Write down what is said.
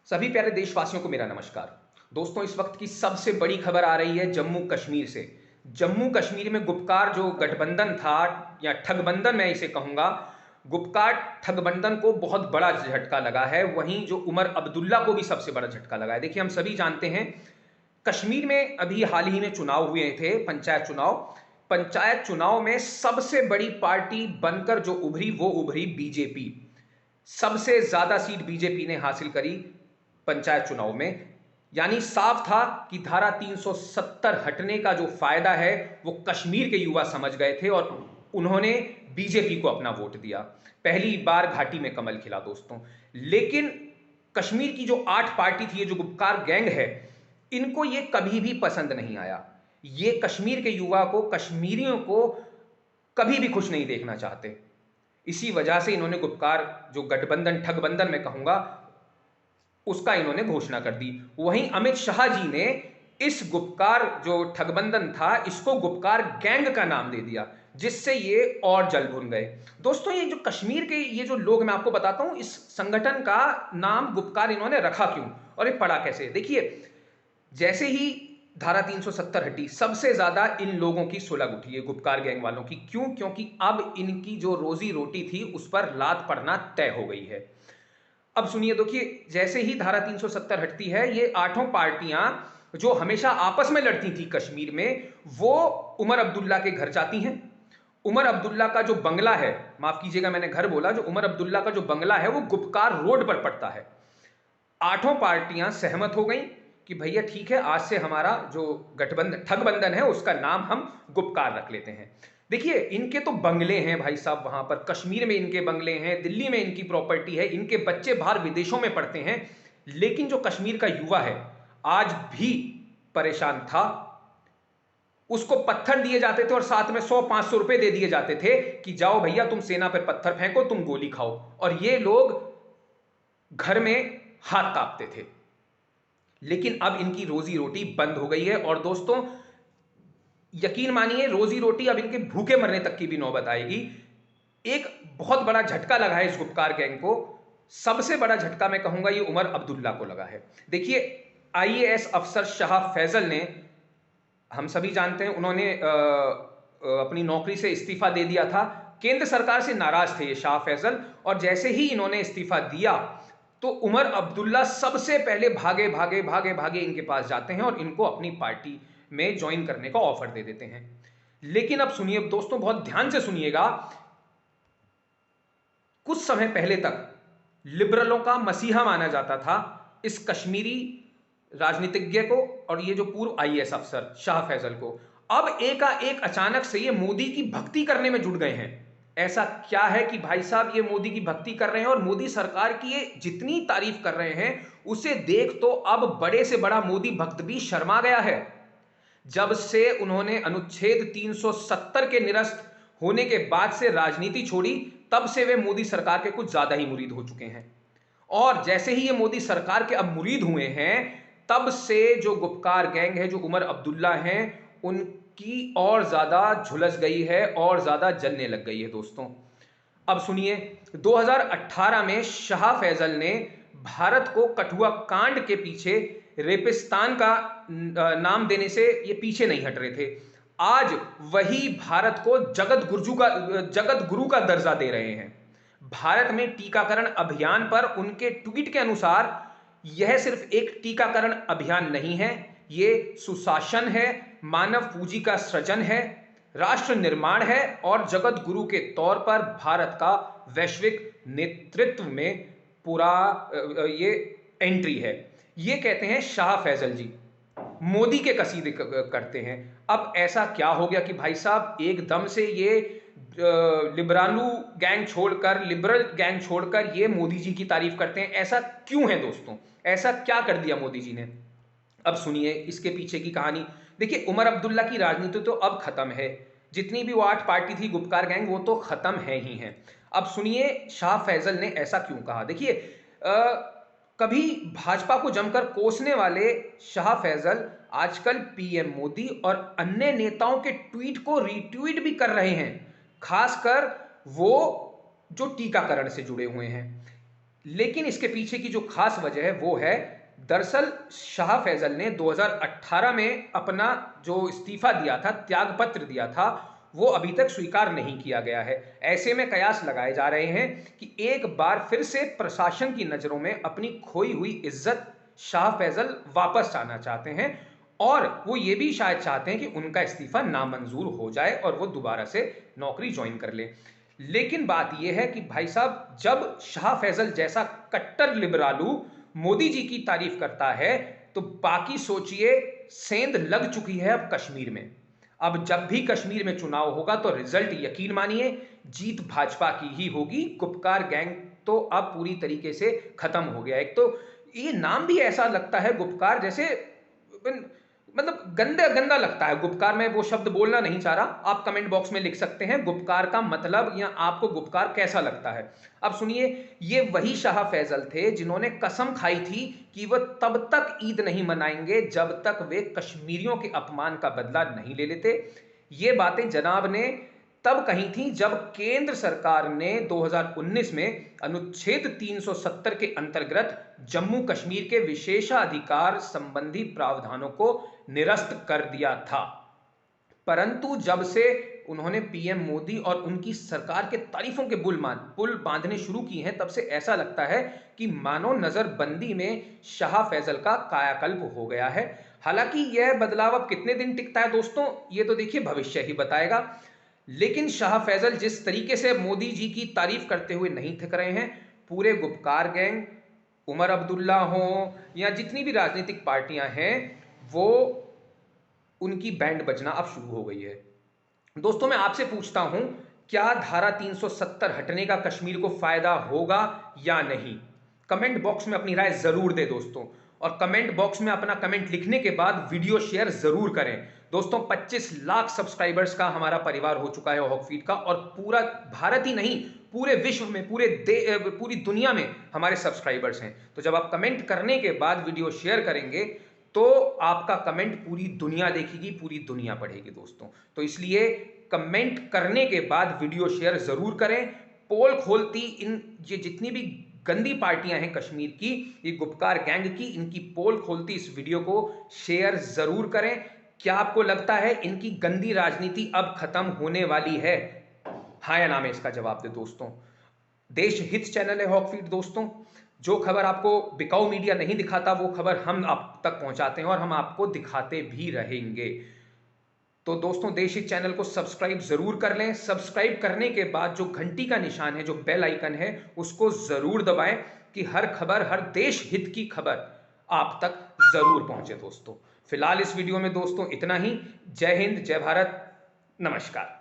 सभी प्यारे देशवासियों को मेरा नमस्कार। दोस्तों, इस वक्त की सबसे बड़ी खबर आ रही है जम्मू कश्मीर से। जम्मू कश्मीर में गुपकार जो गठबंधन था या ठगबंधन मैं इसे कहूंगा, गुपकार ठगबंधन को बहुत बड़ा झटका लगा है। वहीं जो उमर अब्दुल्ला को भी सबसे बड़ा झटका लगा है। देखिए, हम सभी जानते हैं कश्मीर में अभी हाल ही में चुनाव हुए थे, पंचायत चुनाव। पंचायत चुनाव में सबसे बड़ी पार्टी बनकर जो उभरी वो उभरी बीजेपी। सबसे ज्यादा सीट बीजेपी ने हासिल करी पंचायत चुनाव में। यानी साफ था कि धारा 370 हटने का जो फायदा है वो कश्मीर के युवा समझ गए थे और उन्होंने बीजेपी को अपना वोट दिया। पहली बार घाटी में कमल खिला दोस्तों। लेकिन कश्मीर की जो 8 पार्टी थी, ये जो गुपकार गैंग है, इनको ये कभी भी पसंद नहीं आया। ये कश्मीर के युवा को, कश्मीरियों को कभी भी खुश नहीं देखना चाहते। इसी वजह से इन्होंने गुपकार जो गठबंधन, ठगबंधन मैं कहूंगा, उसका इन्होंने घोषणा कर दी। वहीं अमित शाह जी ने इस गुपकार जो ठगबंधन था, इसको गुपकार गैंग का नाम दे दिया, जिससे ये और जल भुन गए। दोस्तों, ये जो कश्मीर के ये जो लोग, मैं आपको बताता हूं इस संगठन का नाम गुपकार इन्होंने रखा क्यों और ये पड़ा कैसे। देखिए, जैसे ही धारा 370 हटी, सबसे ज्यादा इन लोगों की सुलग उठी है, गुपकार गैंग वालों की। क्यों? क्योंकि अब इनकी जो रोजी रोटी थी उस पर लात पड़ना तय हो गई है। अब सुनिए, देखिए, जैसे ही धारा 370 हटती है, ये आठों पार्टियां जो हमेशा आपस में लड़ती थी कश्मीर में, वो उमर अब्दुल्ला के घर जाती हैं। उमर अब्दुल्ला का जो बंगला है, माफ कीजिएगा मैंने घर बोला, जो उमर अब्दुल्ला का जो बंगला है वो गुपकार रोड पर पड़ता है। आठों पार्टियां सहमत हो गई कि भैया ठीक है, आज से हमारा जो गठबंधन, ठगबंधन है, उसका नाम हम गुपकार रख लेते हैं। देखिए, इनके तो बंगले हैं भाई साहब, वहां पर कश्मीर में इनके बंगले हैं, दिल्ली में इनकी प्रॉपर्टी है, इनके बच्चे बाहर विदेशों में पढ़ते हैं। लेकिन जो कश्मीर का युवा है, आज भी परेशान था। उसको पत्थर दिए जाते थे और साथ में 100-500 रुपए दे दिए जाते थे कि जाओ भैया, तुम सेना पर पत्थर फेंको, तुम गोली खाओ। और ये लोग घर में हाथ कांपते थे। लेकिन अब इनकी रोजी रोटी बंद हो गई है। और दोस्तों, यकीन मानिए, रोजी रोटी अब इनके भूखे मरने तक की भी नौबत आएगी। एक बहुत बड़ा झटका लगा है इस गुपकार गैंग को। सबसे बड़ा झटका मैं कहूंगा ये उमर अब्दुल्ला को लगा है। देखिए, आईएएस अफसर शाह फैजल ने, हम सभी जानते हैं, उन्होंने अपनी नौकरी से इस्तीफा दे दिया था। केंद्र सरकार से नाराज थे ये शाह फैजल, और जैसे ही इन्होंने इस्तीफा दिया तो उमर अब्दुल्ला सबसे पहले भागे भागे भागे भागे इनके पास जाते हैं और इनको अपनी पार्टी में ज्वाइन करने का ऑफर दे देते हैं। लेकिन अब सुनिए दोस्तों, बहुत ध्यान से सुनिएगा। कुछ समय पहले तक लिबरलों का मसीहा माना जाता था इस कश्मीरी राजनीतिज्ञ को और ये जो पूर्व आईएएस अफसर शाह फैजल को। अब एकाएक अचानक से ये मोदी की भक्ति करने में जुट गए हैं। ऐसा क्या है कि भाई साहब ये मोदी की भक्ति कर रहे हैं और मोदी सरकार की ये जितनी तारीफ कर रहे हैं, उसे देख तो अब बड़े से बड़ा मोदी भक्त भी शर्मा गया है। जब से उन्होंने अनुच्छेद 370 के निरस्त होने के बाद से राजनीति छोड़ी, तब से वे मोदी सरकार के कुछ ज्यादा ही मुरीद हो चुके हैं। और जैसे ही ये मोदी सरकार के अब मुरीद हुए हैं, तब से जो गुपकार गैंग है, जो उमर अब्दुल्ला हैं, उनकी और ज्यादा झुलस गई है और ज्यादा जलने लग गई है दोस्तों। अब सुनिए, 2018 में शाह फैजल ने भारत को कठुआ कांड के पीछे रेपिस्तान का नाम देने से ये पीछे नहीं हट रहे थे। आज वही भारत को जगत गुरु का दर्जा दे रहे हैं। भारत में टीकाकरण अभियान पर उनके ट्वीट के अनुसार यह सिर्फ एक टीकाकरण अभियान नहीं है, यह सुशासन है, मानव पूंजी का सृजन है, राष्ट्र निर्माण है और जगत गुरु के तौर पर भारत का वैश्विक नेतृत्व में पूरा ये एंट्री है। ये कहते हैं शाह फैजल जी, मोदी के कसीदे करते हैं। अब ऐसा क्या हो गया कि भाई साहब एकदम से ये लिबरल गैंग छोड़कर ये मोदी जी की तारीफ करते हैं? ऐसा क्यों है दोस्तों? ऐसा क्या कर दिया मोदी जी ने? अब सुनिए इसके पीछे की कहानी। देखिए, उमर अब्दुल्ला की राजनीति तो अब खत्म है। जितनी भी वो 8 पार्टी थी गुपकार गैंग, वो तो खत्म है ही है। अब सुनिए शाह फैजल ने ऐसा क्यों कहा। देखिए, कभी भाजपा को जमकर कोसने वाले शाह फैजल आजकल पीएम मोदी और अन्य नेताओं के ट्वीट को रीट्वीट भी कर रहे हैं, खासकर वो जो टीकाकरण से जुड़े हुए हैं। लेकिन इसके पीछे की जो खास वजह है वो है, दरअसल शाह फैसल ने 2018 में अपना जो इस्तीफा दिया था, त्यागपत्र दिया था, वो अभी तक स्वीकार नहीं किया गया है। ऐसे में कयास लगाए जा रहे हैं कि एक बार फिर से प्रशासन की नजरों में अपनी खोई हुई इज्जत शाह फैसल वापस आना चाहते हैं, और वो ये भी शायद चाहते हैं कि उनका इस्तीफा नामंजूर हो जाए और वो दोबारा से नौकरी ज्वाइन कर ले। लेकिन बात यह है कि भाई साहब, जब शाह फैसल जैसा कट्टर लिबरालू मोदी जी की तारीफ करता है, तो बाकी सोचिए, सेंध लग चुकी है अब कश्मीर में। अब जब भी कश्मीर में चुनाव होगा तो रिजल्ट यकीन मानिए जीत भाजपा की ही होगी। गुपकार गैंग तो अब पूरी तरीके से खत्म हो गया। एक तो ये नाम भी ऐसा लगता है गुपकार, जैसे मतलब गंदा गंदा लगता है गुपकार। मैं वो शब्द बोलना नहीं चाह रहा, आप कमेंट बॉक्स में लिख सकते हैं गुपकार का मतलब, या आपको गुपकार कैसा लगता है। अब सुनिए, ये वही शाह फैसल थे जिन्होंने कसम खाई थी कि वह तब तक ईद नहीं मनाएंगे जब तक वे कश्मीरियों के अपमान का बदला नहीं ले लेते। ये बातें जनाब ने तब कही थी जब केंद्र सरकार ने 2019 में अनुच्छेद 370 के अंतर्गत जम्मू कश्मीर के विशेषाधिकार संबंधी प्रावधानों को निरस्त कर दिया था। परंतु जब से उन्होंने पीएम मोदी और उनकी सरकार के तारीफों के पुल बांधने शुरू किए हैं, तब से ऐसा लगता है कि मानो नजरबंदी में शाह फैसल का कायाकल्प हो गया है। हालांकि यह बदलाव अब कितने दिन टिकता है दोस्तों, ये तो देखिए भविष्य ही बताएगा। लेकिन शाह फैसल जिस तरीके से मोदी जी की तारीफ करते हुए नहीं थक रहे हैं, पूरे गुपकार गैंग, उमर अब्दुल्ला हो या जितनी भी राजनीतिक पार्टियां हैं, वो उनकी बैंड बजना अब शुरू हो गई है। दोस्तों, मैं आपसे पूछता हूं, क्या धारा 370 हटने का कश्मीर को फायदा होगा या नहीं? कमेंट बॉक्स में अपनी राय जरूर दें दोस्तों, और कमेंट बॉक्स में अपना कमेंट लिखने के बाद वीडियो शेयर जरूर करें। दोस्तों, 25 लाख सब्सक्राइबर्स का हमारा परिवार हो चुका है हॉकफीड का, और पूरा भारत ही नहीं, पूरे विश्व में, पूरी दुनिया में हमारे सब्सक्राइबर्स हैं। तो जब आप कमेंट करने के बाद वीडियो शेयर करेंगे तो आपका कमेंट पूरी दुनिया देखेगी, पूरी दुनिया पढ़ेगी दोस्तों। तो इसलिए कमेंट करने के बाद वीडियो शेयर जरूर करें। पोल खोलती ये जितनी भी गंदी पार्टियां हैं कश्मीर की, ये गुपकार गैंग की, इनकी पोल खोलती इस वीडियो को शेयर जरूर करें। क्या आपको लगता है इनकी गंदी राजनीति अब खत्म होने वाली है? हाँ या ना में इसका जवाब दे दोस्तों। देश हित चैनल है हॉकफीड दोस्तों। जो खबर आपको बिकाऊ मीडिया नहीं दिखाता, वो खबर हम आप तक पहुंचाते हैं और हम आपको दिखाते भी रहेंगे। तो दोस्तों, देश हित चैनल को सब्सक्राइब जरूर कर लें। सब्सक्राइब करने के बाद जो घंटी का निशान है, जो बेल आइकन है, उसको जरूर दबाएं कि हर खबर, हर देश हित की खबर आप तक जरूर पहुंचे दोस्तों। फिलहाल इस वीडियो में दोस्तों इतना ही। जय हिंद, जय भारत, नमस्कार।